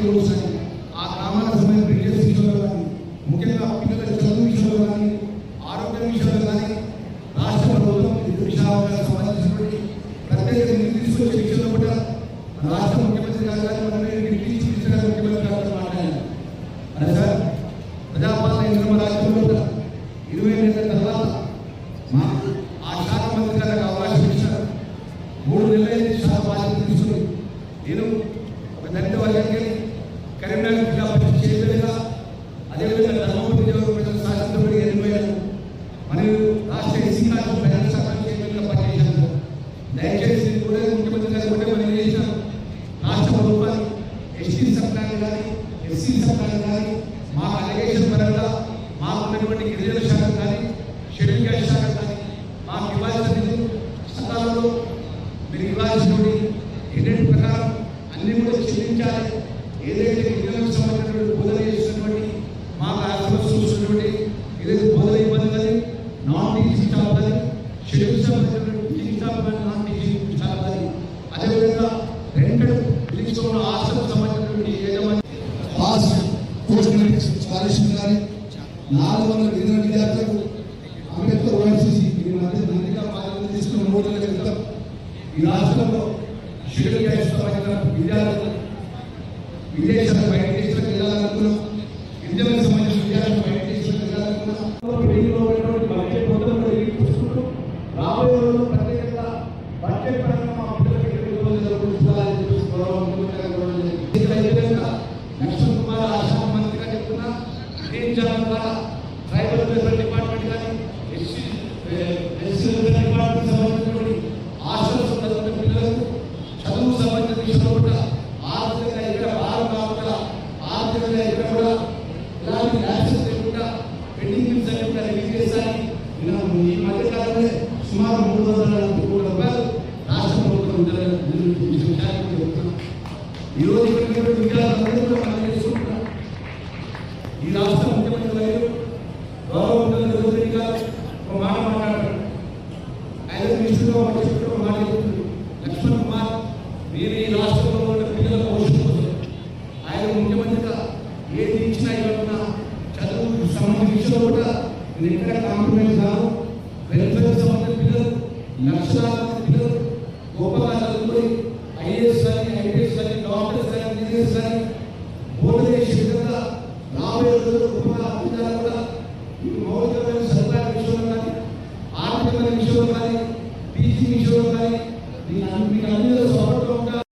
రోజు ఆ గ్రామాలకు సంబంధించిన బ్రిడ్జెస్ విషయంలో కానీ, ముఖ్యంగా పిల్లల చదువు విషయంలో కానీ, ఆరోగ్య విషయంలో కానీ రాష్ట్ర ప్రభుత్వం విద్యుత్ విషయాలకు సంబంధించినటువంటి ప్రత్యేక నిధులు తీసుకొచ్చే విషయంలో కూడా రాష్ట్ర ముఖ్యమంత్రి గారు కానీ ముఖ్యమంత్రి గారు మాట్లాడారు. అదే సార్, ప్రజాపాలన ఇంద్రమ రాజ్యంలో 20 నెలల తర్వాత మాకు ఆ శాఖ మంత్రి గారికి అవకాశం ఇచ్చారు. 3 నెలలైంది శాఖ బాధ్యత తీసుకుని నేను ఒక దళిత వర్గానికి కరీంనగర్ జిల్లా పరిషత్ చైర్మన్గా, అదేవిధంగా ధర్మపురి నియోజకవర్గ శాసనసభ్యుడిగా ఎన్నికయ్యాను. మరియు రాష్ట్ర ఎస్సీ కాదు ప్రజల శాఖ చైర్మన్గా పనిచేశాను. దయచేసి కూడా ముఖ్యమంత్రి గారు కూడా మనం చేశాను. రాష్ట్ర ప్రభుత్వాన్ని ఎస్టీ సప్లాన్ని కానీ, ఎస్సీ సప్లాన్ని కానీ, మా అలిగేషన్ పరంగా మాకున్నటువంటి గిరిజన శాఖ కానీ, షెడ్యూల్ క్యాస్ట్ శాఖ కానీ మాకు ఇవ్వాల్సిన నిధులు సకాలంలో మీరు ఇవ్వాల్సినటువంటి ఏంటంటే ప్రకారం అన్ని కూడా చెల్లించాలి. ఏదైతే గిరిజనకు సంబంధించినటువంటి బోధన చేస్తున్నటువంటి మాకు ఆశ్రమం చూసినటువంటి ఏదైతే బోధన ఇబ్బంది కానీ, నాన్ టీచింగ్ స్టాఫ్ కానీ, షెడ్యూల్ సంబంధించినటువంటి టీచింగ్ స్టాఫ్ కానీ, నాన్ టీచింగ్ స్టాఫ్ కానీ, అదేవిధంగా రెండెడ్ పిలిచుకున్న ఆశ్రమం సంబంధించినటువంటి యజమాని పోస్ట్ మెట్రిక్ స్కాలర్షిప్ కానీ, 400 గిరిజన విద్యార్థులకు అంబేద్కర్ ఓఎస్సీ ఈ మధ్య నందిగా బాధ్యత తీసుకున్న 3 నెలల క్రితం ఈ రాష్ట్రంలో షెడ్యూల్ క్యాస్ట్ సంబంధించిన విద్యార్థులు విదేశాలకు బయట దేశాలకు వెళ్ళాలనుకున్నాం. గిరిజనకు సంబంధించిన విద్యార్థులు బయట దేశాలకు వెళ్ళాలనుకున్నాం. బడ్జెట్ మొత్తం చూసుకుంటూ రాబోయే రోజుల్లో ప్రత్యేకంగా బడ్జెట్ పరంగా మా పిల్లలకి లక్ష్మణ్ కుమార్ ఆశాఖ మంత్రిగా చెప్తున్నా. ట్రైబల్ వెల్ఫేర్ డిపార్ట్మెంట్ కానీ, ఎస్సీ వెల్ఫేర్ డిపార్ట్మెంట్ సంబంధించినటువంటి హాస్టల్స్ చదువుతున్న పిల్లలకు చదువు సంబంధించిన విషయంలో కూడా ఆర్థికంగా ఇక్కడ భారం కాకుండా, ఆర్థికంగా ఇక్కడ కూడా ఇలాంటి యాక్సెస్ లేకుండా పెండింగ్ బిల్స్ అన్ని కూడా రిలీజ్ చేశాను. ఈ మధ్య కాలంలో సుమారు 340 కోట్ల రూపాయలు రాష్ట్ర ప్రభుత్వం చెప్తున్నాం. ఈరోజు ఇక్కడ విద్యార్థులందరూ కూడా మనం చేసుకుంటున్నాం. ఈ రాష్ట్ర ముఖ్యమంత్రి గారు గౌరవ ముఖ్యమంత్రి గారు ఒక మాట మాట్లాడారు. ఆయన మినిస్టర్గా ఒక మాట చెప్తుంది. లక్ష్మణ్ కుమార్ మీరు ఈ రాష్ట్రంలో ఉన్న పిల్లల భవిష్యత్తు కోసం ఆయన ముఖ్యమంత్రిగా ఏది ఇచ్చినా ఇవ్వకుండా చదువు సంబంధించిన విషయంలో కూడా నేను ఎక్కడ కాంప్రమైజ్ కాదు. వెల్ఫేర్ సంబంధించిన పిల్లలు లక్షలాది మంది పిల్లలు గొప్పగా చదువుకొని ఐఏఎస్ కానీ, ఐపీఎస్ కానీ, డాక్టర్స్ కానీ, ఇంజనీర్స్ కానీ బోర్డు చేసే విధంగా రాబోయే రోజుల్లో గొప్పగా అభివృద్ధి కూడా ఈ మౌలికమైన సదుపాయాల విషయంలో కానీ, ఆర్థికమైన విషయంలో కానీ, టీచింగ్ విషయంలో కానీ దీని